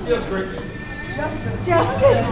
Yes, great. Justin.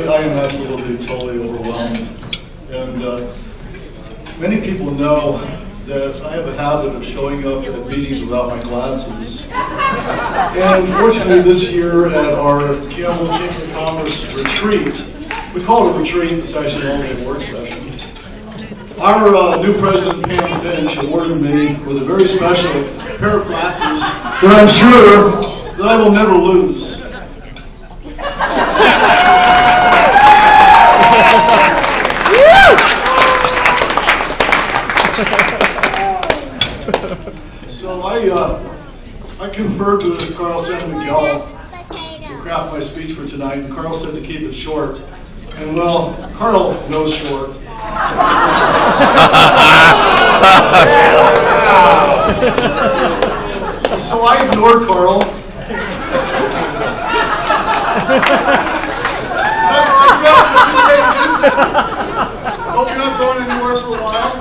I am absolutely, totally overwhelmed. And many people know that I have a habit of showing up at meetings without my glasses. And unfortunately this year at our Campbell Chamber of Commerce retreat, we call it a retreat, it's actually an all-day work session. Our new president, Pam Finch, awarded me with a very special pair of glasses that I'm sure that I will never lose. So I conferred with Carl San Miguel to craft my speech for tonight, and Carl said to keep it short. And well, Carl knows short. So I ignored Carl. Hope you're not going anywhere for a while.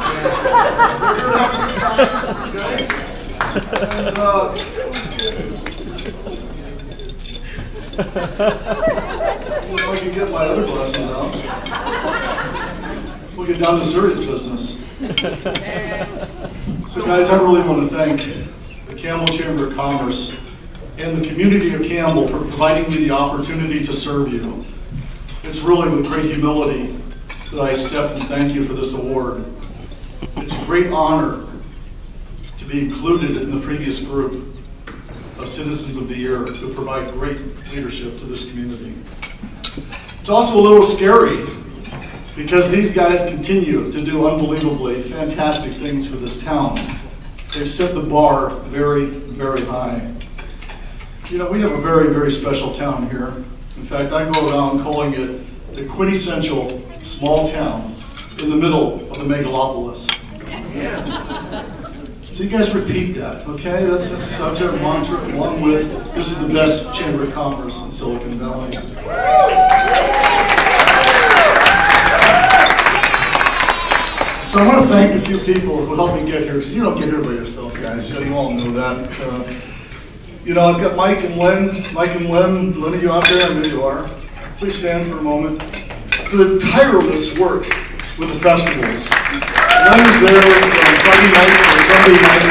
You're having a good time, okay? And, if I can get my other glasses out, we'll get down to serious business. So guys, I really want to thank the Campbell Chamber of Commerce and the community of Campbell for providing me the opportunity to serve you. It's really with great humility that I accept and thank you for this award. It's a great honor to be included in the previous group of Citizens of the Year who provide great leadership to this community. It's also a little scary because these guys continue to do unbelievably fantastic things for this town. They've set the bar very, very high. You know, we have a very, very special town here. In fact, I go around calling it the quintessential small town in the middle of the megalopolis. So you guys repeat that, okay? That's our mantra, along with, this is the best Chamber of Commerce in Silicon Valley. So I want to thank a few people who helped me get here, because you don't get here by yourself, guys. You all know that. You know, I've got Mike and Lynn. Mike and Lynn, are you out there? I know you are. Please stand for a moment. For the tireless work with the festivals. Lynn is there from Friday night to Sunday night,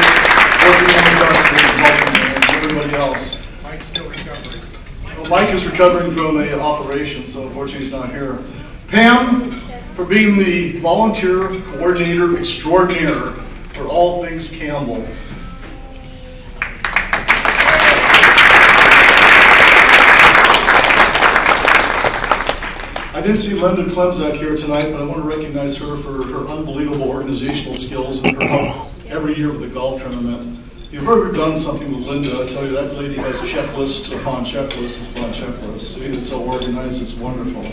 working on the festivals, and everybody else. Mike's still recovering. Well, Mike is recovering from an operation, so unfortunately he's not here. Pam, for being the volunteer coordinator extraordinaire for all things Campbell. I didn't see Linda Klemzak here tonight, but I want to recognize her for her unbelievable organizational skills and her help every year with the golf tournament. If you've ever done something with Linda, I tell you that lady has checklists upon checklists upon checklists. She is so organized, it's wonderful.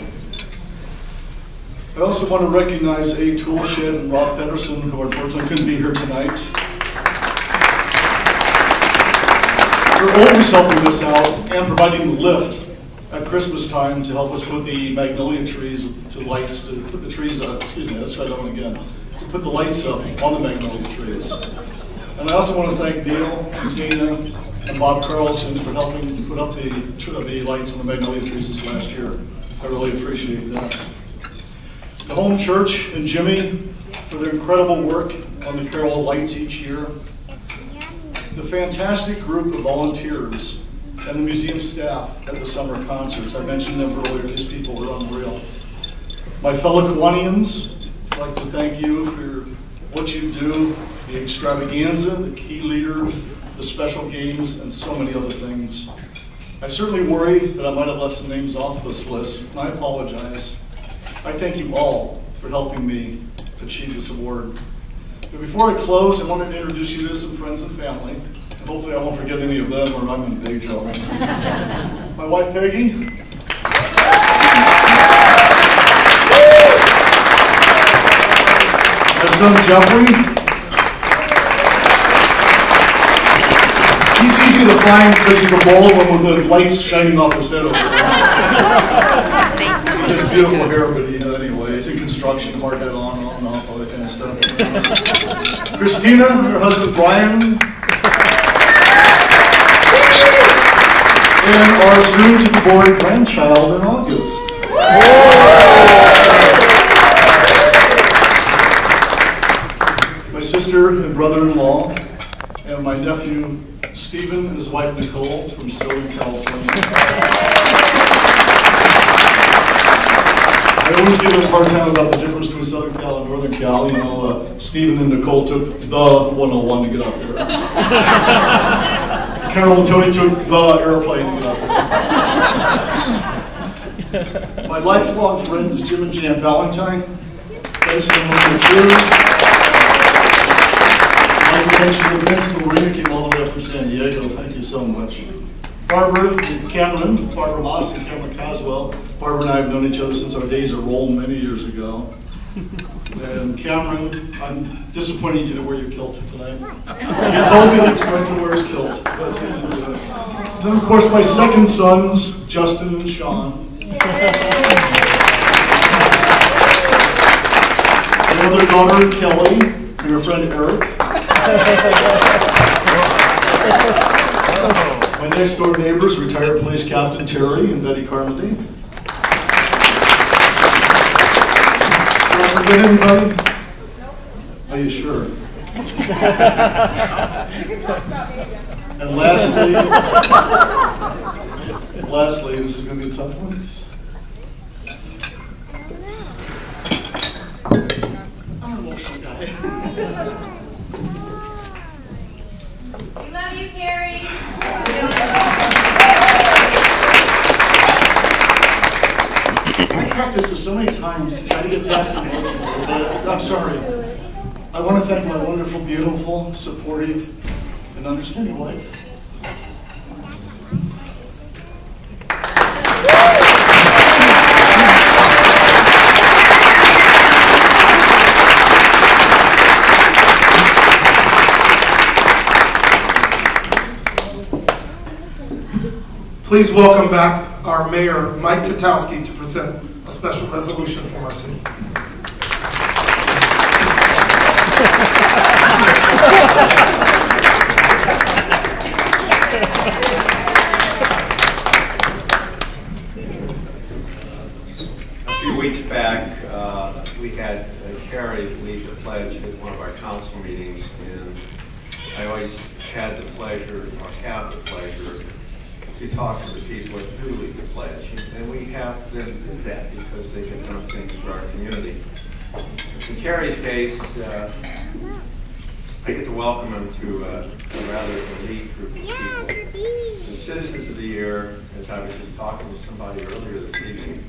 I also want to recognize A. Toolshed and Rob Pedersen, who unfortunately couldn't be here tonight. They're always helping us out and providing the lift at Christmas time to help us put the magnolia trees to lights, to put the trees up, excuse me, let's try that one again, to put the lights up on the magnolia trees. And I also want to thank Neil, and Dana, and Bob Carlson for helping to put up the lights on the magnolia trees this last year. I really appreciate that. The home church and Jimmy for their incredible work on the Carol lights each year. The fantastic group of volunteers and the museum staff at the summer concerts. I mentioned them earlier. These people are unreal. My fellow Kiwanians, I'd like to thank you for what you do, the extravaganza, the key leader, the special games, and so many other things. I certainly worry that I might have left some names off this list, and I apologize. I thank you all for helping me achieve this award. But before I close, I wanted to introduce you to some friends and family. And hopefully I won't forget any of them, or I'm in big trouble. My wife, Peggy. My son, Jeffrey. He's easy to find because he's a bald one with the lights shining off his head over there. He has beautiful hair, but anyway, he's in construction, hard head on and off, all that kind of stuff. Christina, her husband Brian, and our soon-to-be-born grandchild in August. My sister and brother-in-law, and my nephew Stephen and his wife Nicole from Southern California. I always give them a hard time about the difference between Southern Cal and Northern Cal. You know, Stephen and Nicole took the 101 to get up there. Carol and Tony took the airplane to get up there. My lifelong friends, Jim and Jan Valentine. Thanks so much for cheers. My attention to Principal Marina came all the way up from San Diego. Thank you so much. Barbara and Cameron, Barbara Moss and Cameron Caswell. Barbara and I have known each other since our days at Roll many years ago. And Cameron, I'm disappointed you didn't wear your kilt tonight. You told me that you went to wear his kilt. Then, of course, my second sons, Justin and Sean. My other daughter, Kelly, and her friend, Eric. My next door neighbors, retired police Captain Terry and Betty Carmody. Did I forget anybody? Are you sure? And lastly, this is going to be a tough one. I'm an emotional guy. We love you, Cary. I practiced this so many times to try to get past the emotion, but I'm sorry. I want to thank my wonderful, beautiful, supportive, and understanding wife. Please welcome back our Mayor, Mike Katowski, to present a special resolution from our city. A few weeks back, we had Cary lead the pledge at one of our council meetings, and I always had the pleasure, or have the pleasure, to talk to the people who lead the pledge. And we have them do that because they have done things for our community. In Cary's case, I get to welcome him to a rather elite group of people. The Citizens of the Year, as I was just talking to somebody earlier this evening,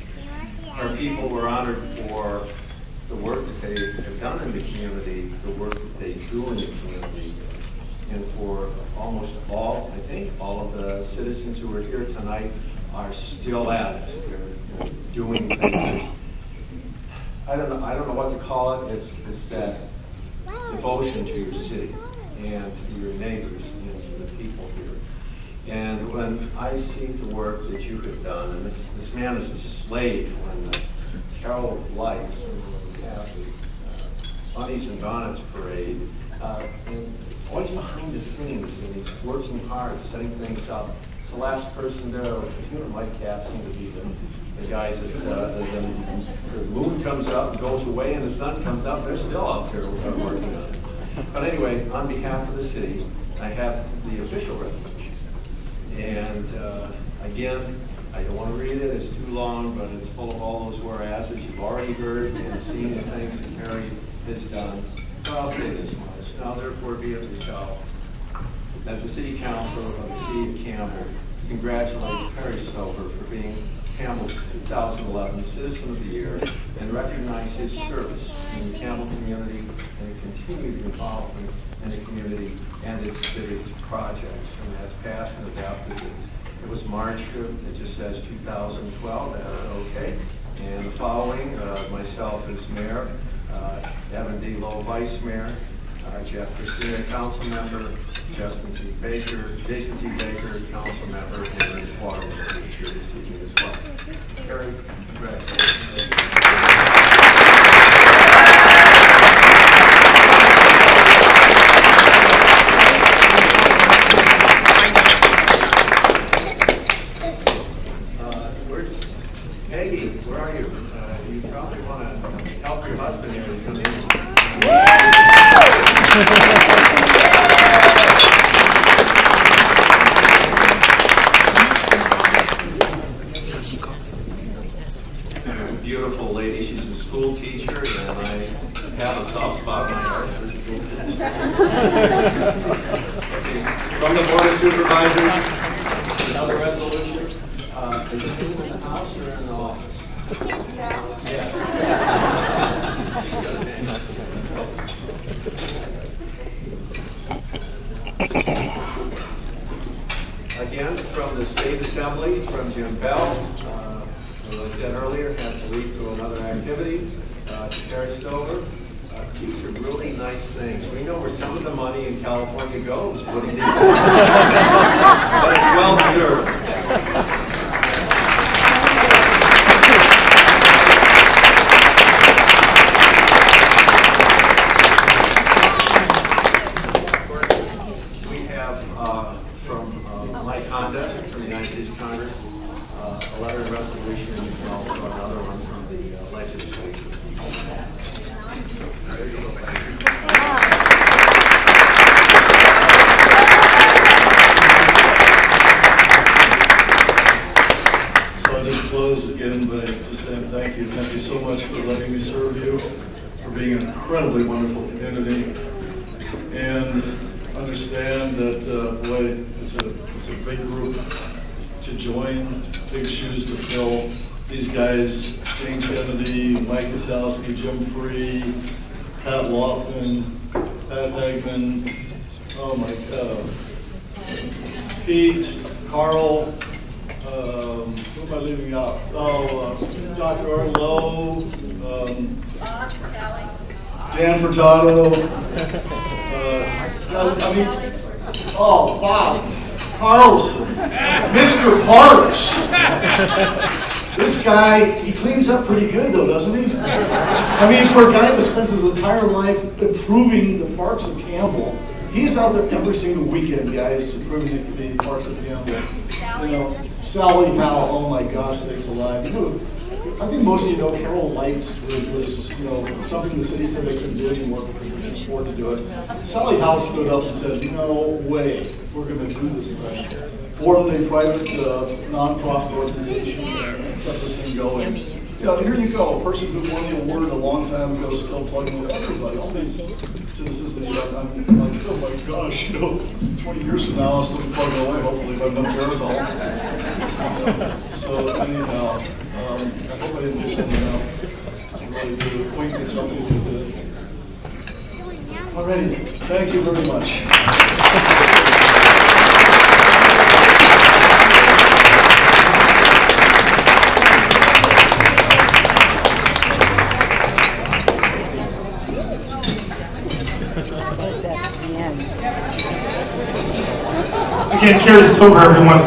are people who are honored for the work that they have done in the community, the work that they do in the community, and for almost all, I think, all of the citizens who are here tonight are still at it. They're doing things. I don't know what to call it. It's that devotion to your city and to your neighbors and to the people here. And when I see the work that you have done, and this man is a slave when the Carol of Lights, when we have the Bunnies and Bonnets parade, and always behind the scenes, and he's working hard, setting things up. It's the last person there. You and Mike Katz seem to be the guys that the moon comes up and goes away and the sun comes up. They're still out there working on it. But anyway, on behalf of the city, I have the official resolution. And again, I don't want to read it, it's too long, but it's full of all those whereases you've already heard and seen the things that Cary has done. But I'll say this much. Now therefore be it resolved that the City Council of the City of Campbell congratulates Cary Stover for being Campbell's 2011 Citizen of the Year and recognize his service in the Campbell community and the continued involvement in the community and its civic projects. And that's passed and adopted. It was March, it just says 2012, that's okay. And the following, myself as mayor, Evan D. Lowe, vice mayor, Jeff Christina, council member, Jason T. Baker, council member, and Water is here this evening as well. Cary, congratulations. Where's Peggy? Where are you? You probably want to help your husband here. He's going to beautiful lady. She's a school teacher, and I have a soft spot in my heart for school teachers. From the Board of Supervisors, another resolution. Is it in the house or in the office? Yes. Again, from the State Assembly, from Jim Bell. As I said earlier, had to leave to another activity. To Cary Stover. These are really nice things. We know where some of the money in California goes. What he did. But it's well deserved. We have from my conduct from the United States Congress a letter of resolution and also another one from the legislature. There you go. So I just close again by just saying thank you. Thank you so much for letting me serve you, for being an incredibly wonderful community, and understand that, boy, it's a big group to join, big shoes to fill. These guys, Jane Kennedy, Mike Katowski, Jim Free, Pat Laughlin, Pat Hagman, oh my God, Pete, Carl, who am I leaving out? Oh, Dr. Arlo, Dan Furtado, I mean, oh, Bob, Carlson, Mr. Parks. This guy, he cleans up pretty good though, doesn't he? I mean, for a guy that spends his entire life improving the parks of Campbell, he's out there every single weekend, guys, improving the parks of Campbell. You know, Sally Howe, oh my gosh, sakes alive. You know, I think most of you know Carol Lights was something the city said they couldn't do anymore because they couldn't afford to do it. Sally Howe stood up and said, no way, we're going to do this thing. Formed a private nonprofit organization and kept this thing going. You know, here you go, a person who won the award a long time ago still plugging with everybody. All these citizens that I'm like, oh my gosh, 20 years from now I'll still be plugging away, hopefully, if I've enough Geritol. So anyhow, I hope I didn't miss something out. I'm ready to point at something to do. Alrighty, thank you very much. Again, Cary Stover, everyone.